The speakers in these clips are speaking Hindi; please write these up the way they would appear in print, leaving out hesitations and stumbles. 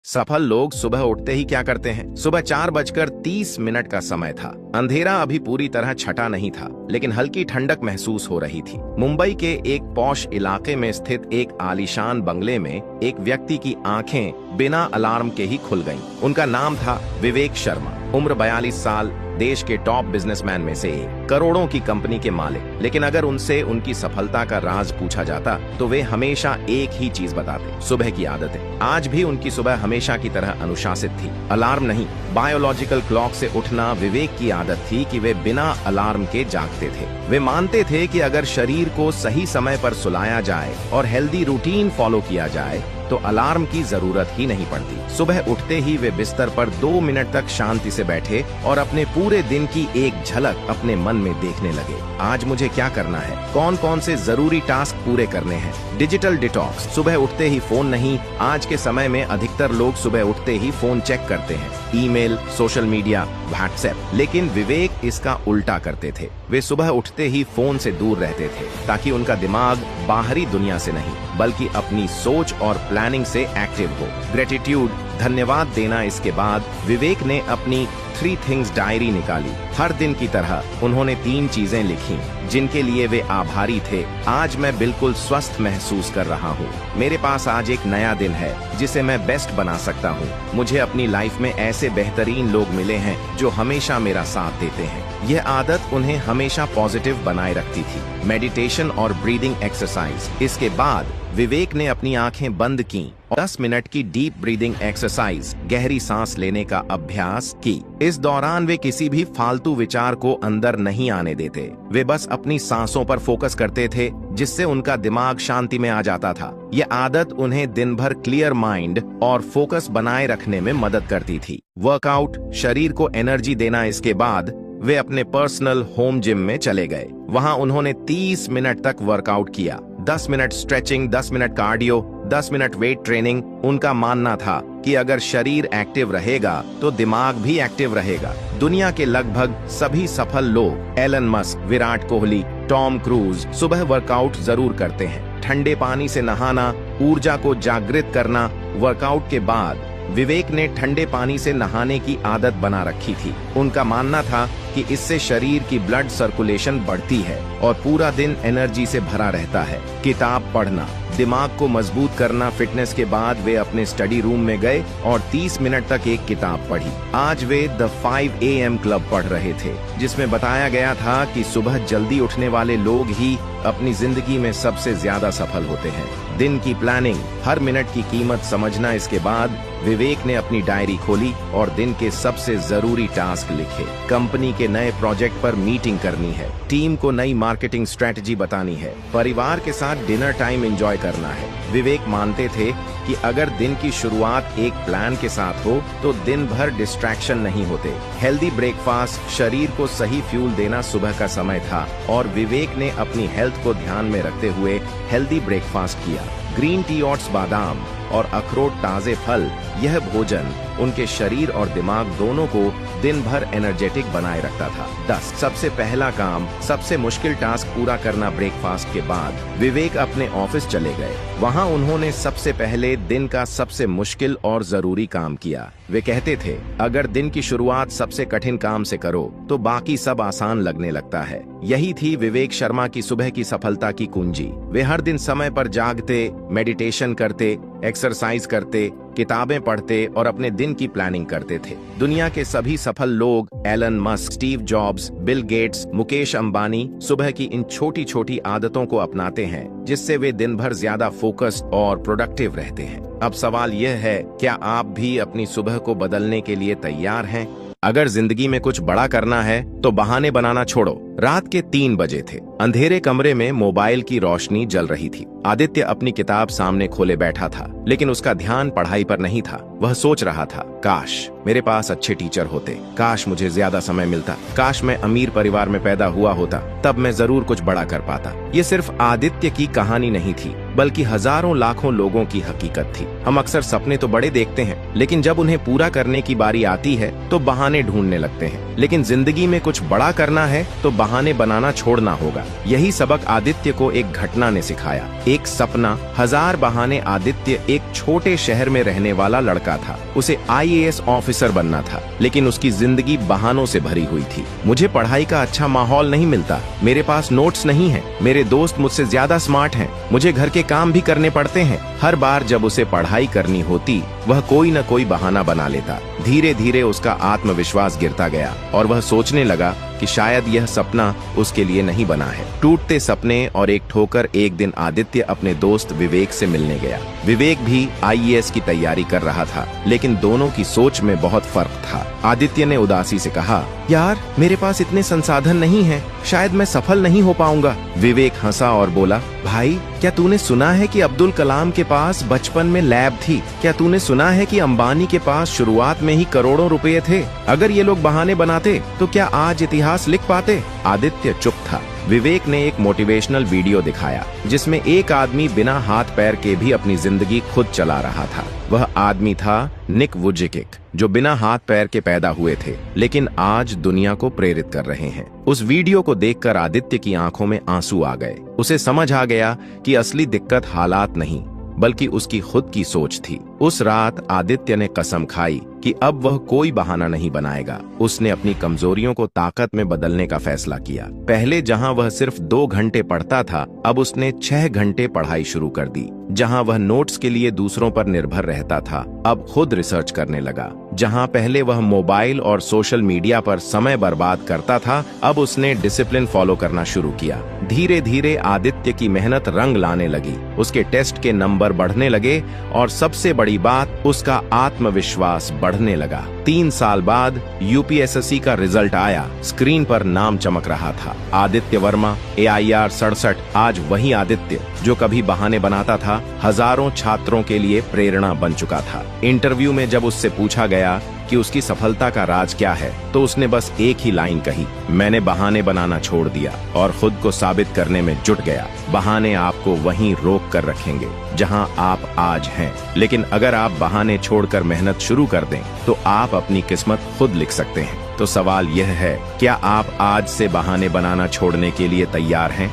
सफल लोग सुबह उठते ही क्या करते हैं? सुबह 4:30 का समय था। अंधेरा अभी पूरी तरह छटा नहीं था, लेकिन हल्की ठंडक महसूस हो रही थी। मुंबई के एक पॉश इलाके में स्थित एक आलीशान बंगले में एक व्यक्ति की आंखें बिना अलार्म के ही खुल गईं। उनका नाम था विवेक शर्मा। उम्र 42 साल, देश के टॉप बिजनेसमैन में से एक, करोड़ों की कंपनी के मालिक। लेकिन अगर उनसे उनकी सफलता का राज पूछा जाता तो वे हमेशा एक ही चीज बताते, सुबह की आदतें। आज भी उनकी सुबह हमेशा की तरह अनुशासित थी। अलार्म नहीं, बायोलॉजिकल क्लॉक से उठना विवेक की आदत थी कि वे बिना अलार्म के जागते थे। वे मानते थे कि अगर शरीर को सही समय पर सुलाया जाए और हेल्दी रूटीन फॉलो किया जाए तो अलार्म की जरूरत ही नहीं पड़ती। सुबह उठते ही वे बिस्तर पर 2 मिनट तक शांति से बैठे और अपने पूरे दिन की एक झलक अपने मन में देखने लगे। आज मुझे क्या करना है, कौन कौन से जरूरी टास्क पूरे करने हैं। डिजिटल डिटॉक्स, सुबह उठते ही फोन नहीं। आज के समय में अधिकतर लोग सुबह उठते ही फोन चेक करते हैं, ईमेल, सोशल मीडिया, व्हाट्सएप। लेकिन विवेक इसका उल्टा करते थे। वे सुबह उठते ही फोन से दूर रहते थे ताकि उनका दिमाग बाहरी दुनिया से नहीं बल्कि अपनी सोच और प्लानिंग से एक्टिव हो। ग्रेटिट्यूड, धन्यवाद देना। इसके बाद विवेक ने अपनी 3 थिंग्स डायरी निकाली। हर दिन की तरह उन्होंने 3 चीजें लिखी जिनके लिए वे आभारी थे। आज मैं बिल्कुल स्वस्थ महसूस कर रहा हूँ। मेरे पास आज एक नया दिन है जिसे मैं बेस्ट बना सकता हूँ। मुझे अपनी लाइफ में ऐसे बेहतरीन लोग मिले हैं जो हमेशा मेरा साथ देते हैं। यह आदत उन्हें हमेशा पॉजिटिव बनाए रखती थी। मेडिटेशन और ब्रीदिंग एक्सरसाइज। इसके बाद विवेक ने अपनी आंखें बंद की और 10 मिनट की डीप ब्रीदिंग एक्सरसाइज, गहरी सांस लेने का अभ्यास की। इस दौरान वे किसी भी फालतू विचार को अंदर नहीं आने देते। वे बस अपनी सांसों पर फोकस करते थे, जिससे उनका दिमाग शांति में आ जाता था। यह आदत उन्हें दिन भर क्लियर माइंड और फोकस बनाए रखने में मदद करती थी। वर्कआउट, शरीर को एनर्जी देना। इसके बाद वे अपने पर्सनल होम जिम में चले गए। वहां उन्होंने 30 मिनट तक वर्कआउट किया। 10 minute stretching, 10 minute cardio, 10 minute weight training. उनका मानना था कि अगर शरीर एक्टिव रहेगा तो दिमाग भी एक्टिव रहेगा। दुनिया के लगभग सभी सफल लोग, Elon Musk, Virat Kohli, Tom Cruise, सुबह वर्कआउट जरूर करते हैं। ठंडे पानी से नहाना, ऊर्जा को जागृत करना। वर्कआउट के बाद विवेक ने ठंडे पानी से नहाने की आदत बना रखी थी। उनका मानना था कि इससे शरीर की ब्लड सर्कुलेशन बढ़ती है और पूरा दिन एनर्जी से भरा रहता है। किताब पढ़ना, दिमाग को मजबूत करना। फिटनेस के बाद वे अपने स्टडी रूम में गए और 30 मिनट तक एक किताब पढ़ी। आज वे द 5 AM क्लब पढ़ रहे थे, जिसमें बताया गया था कि सुबह जल्दी उठने वाले लोग ही अपनी जिंदगी में सबसे ज्यादा सफल होते हैं। दिन की प्लानिंग, हर मिनट की कीमत समझना। इसके बाद विवेक ने अपनी डायरी खोली और दिन के सबसे जरूरी टास्क लिखे। कंपनी के नए प्रोजेक्ट पर मीटिंग करनी है, टीम को नई मार्केटिंग स्ट्रेटजी बतानी है, परिवार के साथ डिनर टाइम एंजॉय करना है। विवेक मानते थे कि अगर दिन की शुरुआत एक प्लान के साथ हो तो दिन भर डिस्ट्रैक्शन नहीं होते। हेल्दी ब्रेकफास्ट, शरीर को सही फ्यूल देना सुबह का समय था और विवेक ने अपनी हेल्थ को ध्यान में रखते हुए हेल्दी ब्रेकफास्ट किया। ग्रीन टी, ओट्स, बादाम और अखरोट, ताजे फल। यह भोजन उनके शरीर और दिमाग दोनों को दिन भर एनर्जेटिक बनाए रखता था। 10 सबसे पहला काम, सबसे मुश्किल टास्क पूरा करना। ब्रेकफास्ट के बाद विवेक अपने ऑफिस चले गए। वहां उन्होंने सबसे पहले दिन का सबसे मुश्किल और जरूरी काम किया। वे कहते थे, अगर दिन की शुरुआत सबसे कठिन काम से करो तो बाकी सब आसान लगने लगता है। यही थी विवेक शर्मा की सुबह की सफलता की कुंजी। वे हर दिन समय पर जागते, मेडिटेशन करते, एक्सरसाइज करते, किताबें पढ़ते और अपने दिन की प्लानिंग करते थे। दुनिया के सभी सफल लोग, Elon Musk, Steve Jobs, Bill Gates, Mukesh Ambani, सुबह की इन छोटी छोटी आदतों को अपनाते हैं, जिससे वे दिन भर ज्यादा फोकस्ड और प्रोडक्टिव रहते हैं। अब सवाल यह है, क्या आप भी अपनी सुबह को बदलने के लिए तैयार हैं? अगर जिंदगी में कुछ बड़ा करना है तो बहाने बनाना छोड़ो। रात के 3 बजे थे। अंधेरे कमरे में मोबाइल की रोशनी जल रही थी। आदित्य अपनी किताब सामने खोले बैठा था, लेकिन उसका ध्यान पढ़ाई पर नहीं था। वह सोच रहा था, काश मेरे पास अच्छे टीचर होते, काश मुझे ज्यादा समय मिलता, काश मैं अमीर परिवार में पैदा हुआ होता, तब मैं जरूर कुछ बड़ा कर पाता। ये सिर्फ आदित्य की कहानी नहीं थी, बल्कि हजारों लाखों लोगों की हकीकत थी। हम अक्सर सपने तो बड़े देखते हैं, लेकिन जब उन्हें पूरा करने की बारी आती है तो बहाने ढूंढने लगते हैं। लेकिन जिंदगी में कुछ बड़ा करना है तो बहाने बनाना छोड़ना होगा। यही सबक आदित्य को एक घटना ने सिखाया। एक सपना, हजार बहाने। आदित्य एक छोटे शहर में रहने वाला लड़का था। उसे IAS ऑफिसर बनना था, लेकिन उसकी जिंदगी बहानों से भरी हुई थी। मुझे पढ़ाई का अच्छा माहौल नहीं मिलता, मेरे पास नोट्स नहीं है, मेरे दोस्त मुझसे ज्यादा स्मार्ट हैं, मुझे घर के काम भी करने पड़ते हैं। हर बार जब उसे पढ़ाई करनी होती, वह कोई न कोई बहाना बना लेता। धीरे धीरे उसका आत्मविश्वास गिरता गया और वह सोचने लगा कि शायद यह सपना उसके लिए नहीं बना है। टूटते सपने और एक ठोकर। एक दिन आदित्य अपने दोस्त विवेक से मिलने गया। विवेक भी IAS की तैयारी कर रहा था, लेकिन दोनों की सोच में बहुत फर्क था। आदित्य ने उदासी से कहा, यार मेरे पास इतने संसाधन नहीं हैं, शायद मैं सफल नहीं हो पाऊंगा। विवेक हंसा और बोला, भाई क्या तूने सुना है कि अब्दुल कलाम के पास बचपन में लैब थी? क्या तूने सुना है कि अंबानी के पास शुरुआत में ही करोड़ों रुपए थे? अगर ये लोग बहाने बनाते तो क्या आज इतिहास लिख पाते? आदित्य चुप था। विवेक ने एक मोटिवेशनल वीडियो दिखाया जिसमें एक आदमी बिना हाथ पैर के भी अपनी जिंदगी खुद चला रहा था। वह आदमी था निक वुजिकिक, जो बिना हाथ पैर के पैदा हुए थे, लेकिन आज दुनिया को प्रेरित कर रहे हैं। उस वीडियो को देखकर आदित्य की आंखों में आंसू आ गए। उसे समझ आ गया कि असली दिक्कत हालात नहीं, बल्कि उसकी खुद की सोच थी। उस रात आदित्य ने कसम खाई कि अब वह कोई बहाना नहीं बनाएगा। उसने अपनी कमजोरियों को ताकत में बदलने का फैसला किया। पहले जहां वह सिर्फ 2 घंटे पढ़ता था, अब उसने 6 घंटे पढ़ाई शुरू कर दी। जहां वह नोट्स के लिए दूसरों पर निर्भर रहता था, अब खुद रिसर्च करने लगा। जहां पहले वह मोबाइल और सोशल मीडिया पर समय बर्बाद करता था, अब उसने डिसिप्लिन फॉलो करना शुरू किया। धीरे धीरे आदित्य की मेहनत रंग लाने लगी। उसके टेस्ट के नंबर बढ़ने लगे और सबसे बड़ी बात, उसका आत्मविश्वास बढ़ने लगा। 3 साल बाद UPSSC का रिजल्ट आया। स्क्रीन पर नाम चमक रहा था, आदित्य वर्मा, AIR 67। आज वही आदित्य जो कभी बहाने बनाता था, हजारों छात्रों के लिए प्रेरणा बन चुका था। इंटरव्यू में जब उससे पूछा गया कि उसकी सफलता का राज क्या है, तो उसने बस एक ही लाइन कही, मैंने बहाने बनाना छोड़ दिया और खुद को साबित करने में जुट गया। बहाने आपको वहीं रोक कर रखेंगे जहां आप आज हैं, लेकिन अगर आप बहाने छोड़कर मेहनत शुरू कर दें तो आप अपनी किस्मत खुद लिख सकते हैं। तो सवाल यह है, क्या आप आज से बहाने बनाना छोड़ने के लिए तैयार हैं?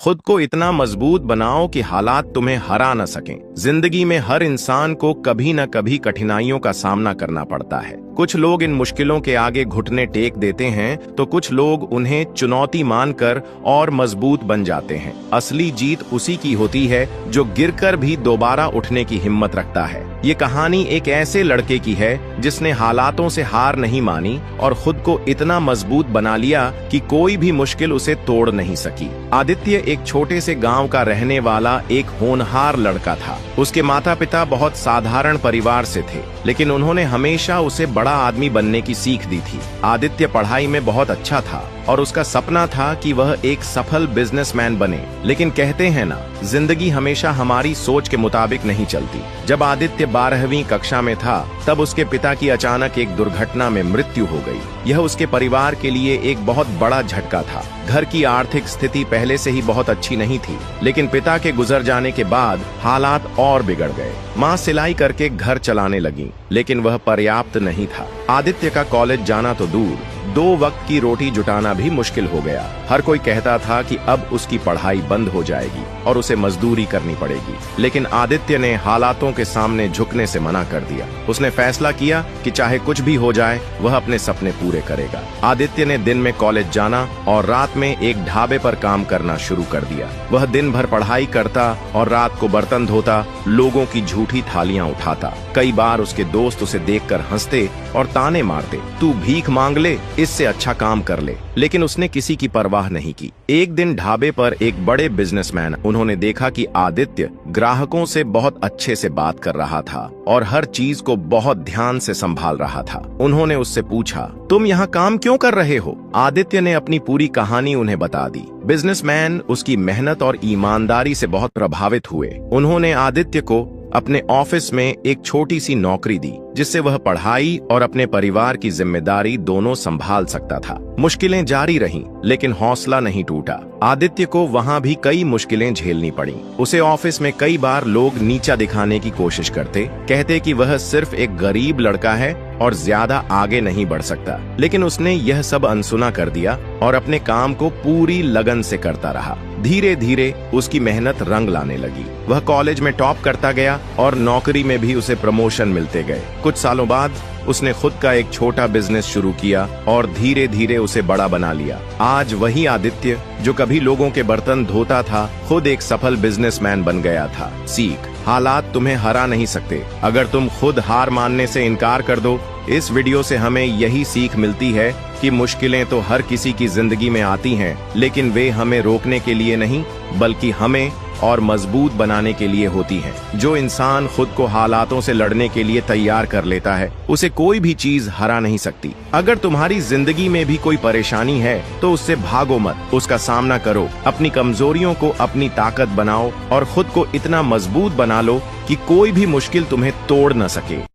खुद को इतना मजबूत बनाओ कि हालात तुम्हें हरा न सकें। जिंदगी में हर इंसान को कभी न कभी कठिनाइयों का सामना करना पड़ता है। कुछ लोग इन मुश्किलों के आगे घुटने टेक देते हैं, तो कुछ लोग उन्हें चुनौती मानकर और मजबूत बन जाते हैं। असली जीत उसी की होती है जो गिरकर भी दोबारा उठने की हिम्मत रखता है। ये कहानी एक ऐसे लड़के की है जिसने हालातों से हार नहीं मानी और खुद को इतना मजबूत बना लिया कि कोई भी मुश्किल उसे तोड़ नहीं सकी। आदित्य एक छोटे से गांव का रहने वाला एक होनहार लड़का था। उसके माता पिता बहुत साधारण परिवार से थे, लेकिन उन्होंने हमेशा उसे बड़ा आदमी बनने की सीख दी थी। आदित्य पढ़ाई में बहुत अच्छा था और उसका सपना था कि वह एक सफल बिजनेसमैन बने। लेकिन कहते हैं ना, जिंदगी हमेशा हमारी सोच के मुताबिक नहीं चलती। जब आदित्य 12वीं कक्षा में था, तब उसके पिता की अचानक एक दुर्घटना में मृत्यु हो गई। यह उसके परिवार के लिए एक बहुत बड़ा झटका था। घर की आर्थिक स्थिति पहले से ही बहुत अच्छी नहीं थी, लेकिन पिता के गुजर जाने के बाद हालात और बिगड़ गए। माँ सिलाई करके घर चलाने लगी, लेकिन वह पर्याप्त नहीं था। आदित्य का कॉलेज जाना तो दूर, 2 वक्त की रोटी जुटाना भी मुश्किल हो गया। हर कोई कहता था कि अब उसकी पढ़ाई बंद हो जाएगी और उसे मजदूरी करनी पड़ेगी, लेकिन आदित्य ने हालातों के सामने झुकने से मना कर दिया। उसने फैसला किया कि चाहे कुछ भी हो जाए, वह अपने सपने पूरे करेगा। आदित्य ने दिन में कॉलेज जाना और रात में एक ढाबे पर काम करना शुरू कर दिया। वह दिन भर पढ़ाई करता और रात को बर्तन धोता, लोगों की झूठी थालियां उठाता। कई बार उसके दोस्त उसे देखकर हंसते और ताने मारते, तू भीख मांग ले, इससे अच्छा काम कर ले। लेकिन उसने किसी की परवाह नहीं की। एक दिन ढाबे पर एक बड़े बिजनेसमैन, उन्होंने देखा कि आदित्य ग्राहकों से बहुत अच्छे से बात कर रहा था और हर चीज को बहुत ध्यान से संभाल रहा था। उन्होंने उससे पूछा, तुम यहाँ काम क्यों कर रहे हो? आदित्य ने अपनी पूरी कहानी उन्हें बता दी। बिजनेसमैन उसकी मेहनत और ईमानदारी से बहुत प्रभावित हुए। उन्होंने आदित्य को अपने ऑफिस में एक छोटी सी नौकरी दी, जिससे वह पढ़ाई और अपने परिवार की जिम्मेदारी दोनों संभाल सकता था। मुश्किलें जारी रहीं, लेकिन हौसला नहीं टूटा। आदित्य को वहां भी कई मुश्किलें झेलनी पड़ी। उसे ऑफिस में कई बार लोग नीचा दिखाने की कोशिश करते, कहते कि वह सिर्फ एक गरीब लड़का है और ज्यादा आगे नहीं बढ़ सकता। लेकिन उसने यह सब अनसुना कर दिया और अपने काम को पूरी लगन से करता रहा। धीरे धीरे उसकी मेहनत रंग लाने लगी। वह कॉलेज में टॉप करता गया और नौकरी में भी उसे प्रमोशन मिलते गए। कुछ सालों बाद उसने खुद का एक छोटा बिजनेस शुरू किया और धीरे धीरे उसे बड़ा बना लिया। आज वही आदित्य जो कभी लोगों के बर्तन धोता था, खुद एक सफल बिजनेसमैन बन गया था। सीख: हालात तुम्हें हरा नहीं सकते, अगर तुम खुद हार मानने से इनकार कर दो। इस वीडियो से हमें यही सीख मिलती है कि मुश्किलें तो हर किसी की जिंदगी में आती हैं, लेकिन वे हमें रोकने के लिए नहीं, बल्कि हमें और मजबूत बनाने के लिए होती हैं। जो इंसान खुद को हालातों से लड़ने के लिए तैयार कर लेता है, उसे कोई भी चीज हरा नहीं सकती। अगर तुम्हारी जिंदगी में भी कोई परेशानी है, तो उससे भागो मत, उसका सामना करो। अपनी कमजोरियों को अपनी ताकत बनाओ और खुद को इतना मजबूत बना लो कि कोई भी मुश्किल तुम्हें तोड़ न सके।